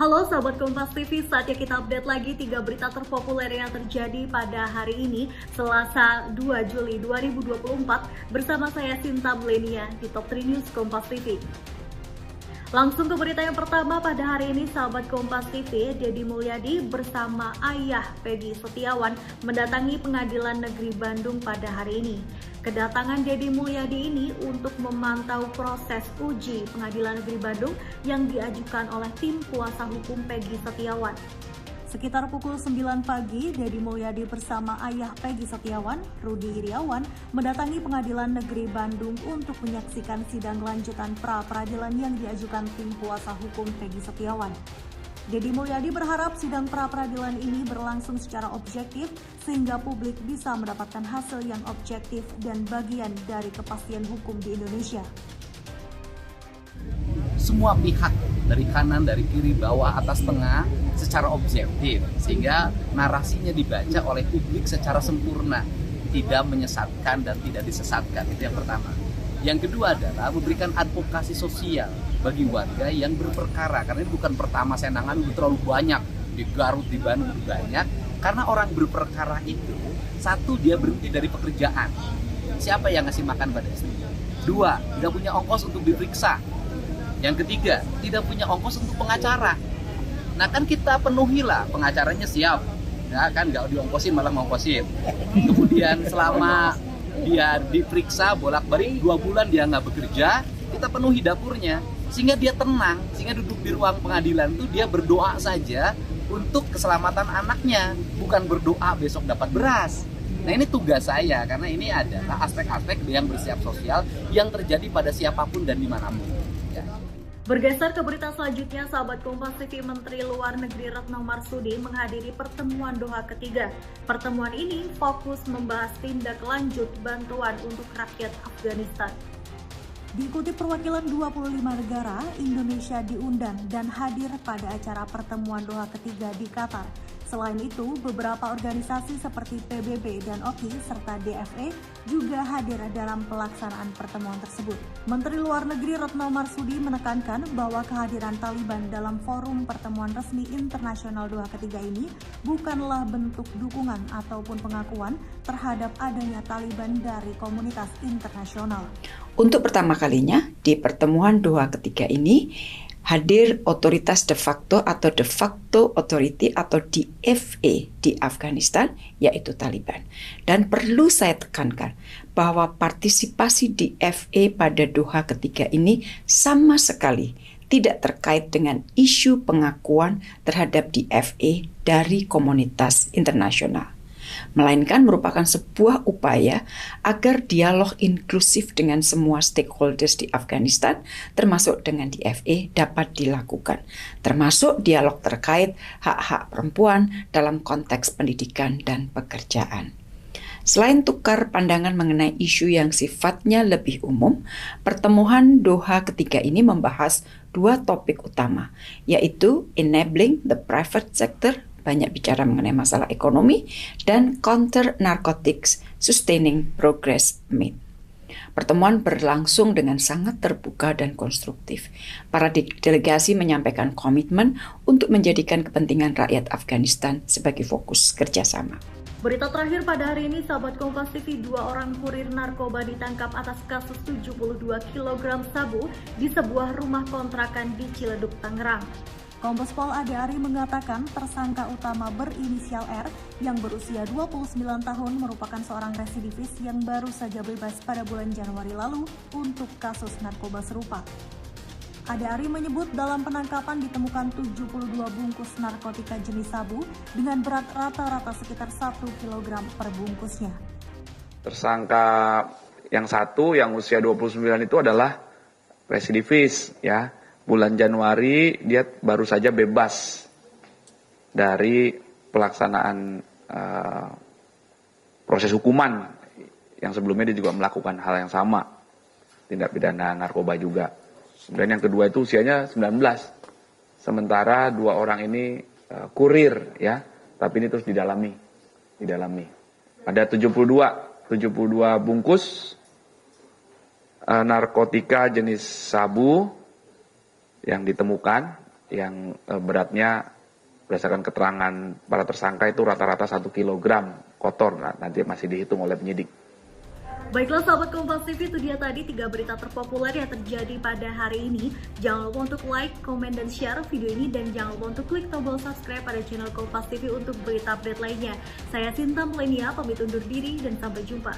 Halo sahabat Kompas TV, saatnya kita update lagi 3 berita terpopuler yang terjadi pada hari ini, Selasa 2 Juli 2024, bersama saya Sinta Melenia di Top 3 News Kompas TV. Langsung ke berita yang pertama pada hari ini, sahabat Kompas TV, Deddy Mulyadi bersama ayah Peggy Setiawan mendatangi Pengadilan Negeri Bandung pada hari ini. Kedatangan Deddy Mulyadi ini untuk memantau proses uji Pengadilan Negeri Bandung yang diajukan oleh tim kuasa hukum Peggy Setiawan. Sekitar pukul 9 pagi, Deddy Mulyadi bersama ayah Peggy Setiawan, Rudi Iriawan, mendatangi Pengadilan Negeri Bandung untuk menyaksikan sidang lanjutan pra-peradilan yang diajukan tim kuasa hukum Peggy Setiawan. Deddy Mulyadi berharap sidang pra-peradilan ini berlangsung secara objektif sehingga publik bisa mendapatkan hasil yang objektif dan bagian dari kepastian hukum di Indonesia. Semua pihak dari kanan, dari kiri, bawah, atas, tengah secara objektif sehingga narasinya dibaca oleh publik secara sempurna, tidak menyesatkan dan tidak disesatkan. Itu yang pertama. Yang kedua adalah memberikan advokasi sosial bagi warga yang berperkara, karena ini bukan pertama saya nangani, terlalu banyak di Garut, di Bandung banyak. Karena orang berperkara itu, satu, dia berhenti dari pekerjaan. Siapa yang ngasih makan pada istrinya? Dua, tidak punya ongkos untuk diperiksa. Yang ketiga, tidak punya ongkos untuk pengacara. Nah kan kita penuhilah, pengacaranya siap, ya kan, nggak diongkosin malah ngongkosin. Kemudian selama dia diperiksa bolak-balik 2 bulan dia nggak bekerja, kita penuhi dapurnya sehingga dia tenang, sehingga duduk di ruang pengadilan itu dia berdoa saja untuk keselamatan anaknya, bukan berdoa besok dapat beras. Nah ini tugas saya, karena ini adalah aspek-aspek yang bersifat sosial yang terjadi pada siapapun dan dimanapun. Ya. Bergeser ke berita selanjutnya, sahabat Kompas TV, Menteri Luar Negeri Retno Marsudi menghadiri pertemuan Doha ketiga. Pertemuan ini fokus membahas tindak lanjut bantuan untuk rakyat Afghanistan. Diikuti perwakilan 25 negara, Indonesia diundang dan hadir pada acara pertemuan Doha ketiga di Qatar. Selain itu, beberapa organisasi seperti PBB dan OKI serta DFE juga hadir dalam pelaksanaan pertemuan tersebut. Menteri Luar Negeri Retno Marsudi menekankan bahwa kehadiran Taliban dalam forum pertemuan resmi internasional Doha ketiga ini bukanlah bentuk dukungan ataupun pengakuan terhadap adanya Taliban dari komunitas internasional. Untuk pertama kalinya di pertemuan Doha ketiga ini, hadir otoritas de facto atau de facto authority atau DFA di Afghanistan, yaitu Taliban. Dan perlu saya tekankan bahwa partisipasi DFA pada Doha ketiga ini sama sekali tidak terkait dengan isu pengakuan terhadap DFA dari komunitas internasional, melainkan merupakan sebuah upaya agar dialog inklusif dengan semua stakeholders di Afghanistan, termasuk dengan DFA, dapat dilakukan, termasuk dialog terkait hak-hak perempuan dalam konteks pendidikan dan pekerjaan. Selain tukar pandangan mengenai isu yang sifatnya lebih umum, pertemuan Doha ketiga ini membahas 2 topik utama, yaitu enabling the private sector, banyak bicara mengenai masalah ekonomi, dan counter narcotics, sustaining progress made. Pertemuan berlangsung dengan sangat terbuka dan konstruktif. Para delegasi menyampaikan komitmen untuk menjadikan kepentingan rakyat Afghanistan sebagai fokus kerjasama. Berita terakhir pada hari ini, sahabat Kompas TV, 2 orang kurir narkoba ditangkap atas kasus 72 kg sabu di sebuah rumah kontrakan di Ciledug, Tangerang. Kombes Pol Ade Ari mengatakan tersangka utama berinisial R yang berusia 29 tahun merupakan seorang residivis yang baru saja bebas pada bulan Januari lalu untuk kasus narkoba serupa. Ade Ari menyebut dalam penangkapan ditemukan 72 bungkus narkotika jenis sabu dengan berat rata-rata sekitar 1 kg per bungkusnya. Tersangka yang satu yang usia 29 itu adalah residivis, ya. Bulan Januari dia baru saja bebas dari pelaksanaan proses hukuman yang sebelumnya dia juga melakukan hal yang sama, tindak pidana narkoba juga. Dan yang kedua itu usianya 19. Sementara 2 orang ini kurir, ya, tapi ini terus didalami. Ada 72 bungkus narkotika jenis sabu yang ditemukan yang beratnya berdasarkan keterangan para tersangka itu rata-rata 1 kilogram kotor. Nah, nanti masih dihitung oleh penyidik. Baiklah sahabat Kompas TV, itu dia tadi 3 berita terpopuler yang terjadi pada hari ini. Jangan lupa untuk like, komen, dan share video ini. Dan jangan lupa untuk klik tombol subscribe pada channel Kompas TV untuk berita update lainnya. Saya Sinta Melenia, pamit undur diri dan sampai jumpa.